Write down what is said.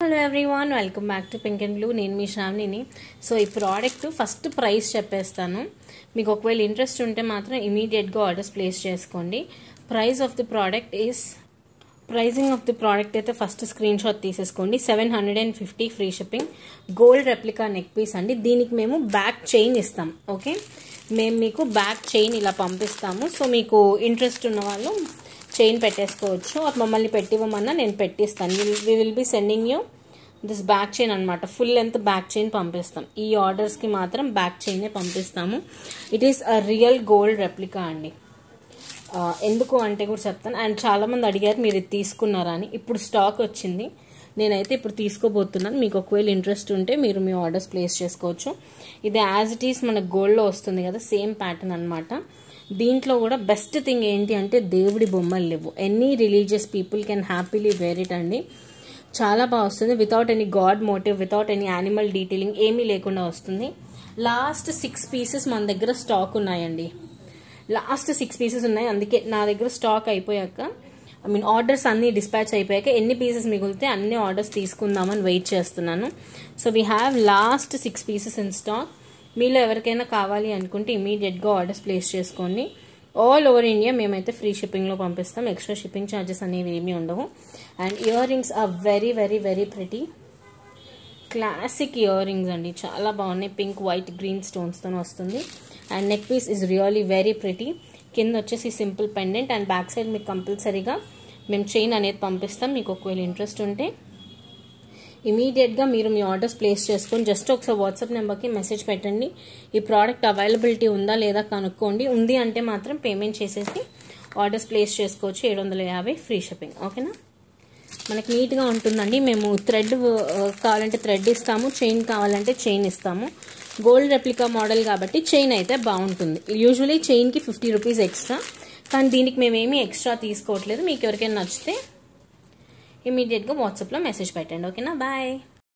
Hello everyone, welcome back to pink and blue. నేను మీ శ్రావణిని. సో ఈ ప్రోడక్ట్ ఫస్ట్ ప్రైస్ చెప్పేస్తాను. మీకు ఒకవేళ ఇంట్రెస్ట్ ఉంటే మాత్రం ఇమీడియట్గా ఆర్డర్స్ ప్లేస్ చేసుకోండి. ప్రైజింగ్ ఆఫ్ ది ప్రోడక్ట్ అయితే ఫస్ట్ స్క్రీన్ షాట్ తీసేసుకోండి. 750 free shipping. Gold replica neck piece అండి. దీనికి మేము బ్యాక్ చైన్ ఇస్తాం. ఓకే, మేము మీకు బ్యాక్ చైన్ ఇలా పంపిస్తాము. సో మీకు ఇంట్రెస్ట్ ఉన్న వాళ్ళు చైన్ పెట్టేసుకోవచ్చు. మమ్మల్ని పెట్టివ్వమన్నా నేను పెట్టిస్తాను. We will be sending you this back chain అనమాట. ఫుల్ లెంత్ బ్యాక్ చైన్ పంపిస్తాం. ఈ ఆర్డర్స్కి మాత్రం బ్యాక్ చైనే పంపిస్తాము. It is a real gold replica అండి. ఎందుకు అంటే కూడా చెప్తాను. అండ్ చాలామంది అడిగారు మీరు ఇది తీసుకున్నారా అని. ఇప్పుడు స్టాక్ వచ్చింది, నేనైతే ఇప్పుడు తీసుకోబోతున్నాను. మీకు ఒకవేళ ఇంట్రెస్ట్ ఉంటే మీరు మీ ఆర్డర్స్ ప్లేస్ చేసుకోవచ్చు. ఇది యాజ్ ఇట్ ఈస్ మన గోల్డ్లో వస్తుంది కదా, సేమ్ ప్యాటర్న్ అనమాట. దీంట్లో కూడా బెస్ట్ థింగ్ ఏంటి అంటే దేవుడి బొమ్మలు లేవు. Any religious people can happily wear it అండి. చాలా బాగా వస్తుంది. Without any god motive, without any animal detailing ఏమీ లేకుండా వస్తుంది. లాస్ట్ 6 పీసెస్ మన దగ్గర స్టాక్ ఉన్నాయండి. లాస్ట్ 6 పీసెస్ ఉన్నాయి. అందుకే నా దగ్గర స్టాక్ అయిపోయాక, ఆర్డర్స్ అన్నీ డిస్పాచ్ అయిపోయాక ఎన్ని పీసెస్ మిగిలితే అన్ని ఆర్డర్స్ తీసుకుందామని వెయిట్ చేస్తున్నాను. So we have last 6 pieces in stock. మీలో ఎవరికైనా కావాలి అనుకుంటే ఇమీడియట్గా ఆర్డర్స్ ప్లేస్ చేసుకోండి. ఆల్ ఓవర్ ఇండియా మేమైతే ఫ్రీ షిప్పింగ్లో పంపిస్తాం. ఎక్స్ట్రా షిప్పింగ్ ఛార్జెస్ అనేవి ఏమీ ఉండవు. And earrings are very very very pretty. Classic earrings అండి, చాలా బాగున్నాయి. పింక్, వైట్, గ్రీన్ స్టోన్స్తో వస్తుంది. And neck piece is really very pretty. కింద వచ్చేసి simple pendant and back side మీకు కంపల్సరీగా మేము చైన్ అనేది పంపిస్తాం. మీకు ఒకవేళ ఇంట్రెస్ట్ ఉంటే ఇమీడియట్గా మీరు మీ ఆర్డర్స్ ప్లేస్ చేసుకొని జస్ట్ ఒకసారి వాట్సాప్ నెంబర్కి మెసేజ్ పెట్టండి. ఈ ప్రోడక్ట్ అవైలబిలిటీ ఉందా లేదా కనుక్కోండి. ఉంది అంటే మాత్రం పేమెంట్ చేసేసి ఆర్డర్స్ ప్లేస్ చేసుకోవచ్చు. 750 ఫ్రీ షిప్పింగ్. ఓకేనా, మనకి నీట్గా ఉంటుందండి. మేము థ్రెడ్ కావాలంటే థ్రెడ్ ఇస్తాము, చైన్ కావాలంటే చైన్ ఇస్తాము. గోల్డ్ రెప్లికా మోడల్ కాబట్టి చైన్ అయితే బాగుంటుంది. యూజువలీ చైన్కి 50 రూపీస్ ఎక్స్ట్రా, కానీ దీనికి మేమేమీ ఎక్స్ట్రా తీసుకోవట్లేదు. మీకు ఎవరికైనా నచ్చితే ఇమీడియట్గా వాట్సాప్లో మెసేజ్ పెట్టండి. ఓకేనా, బాయ్.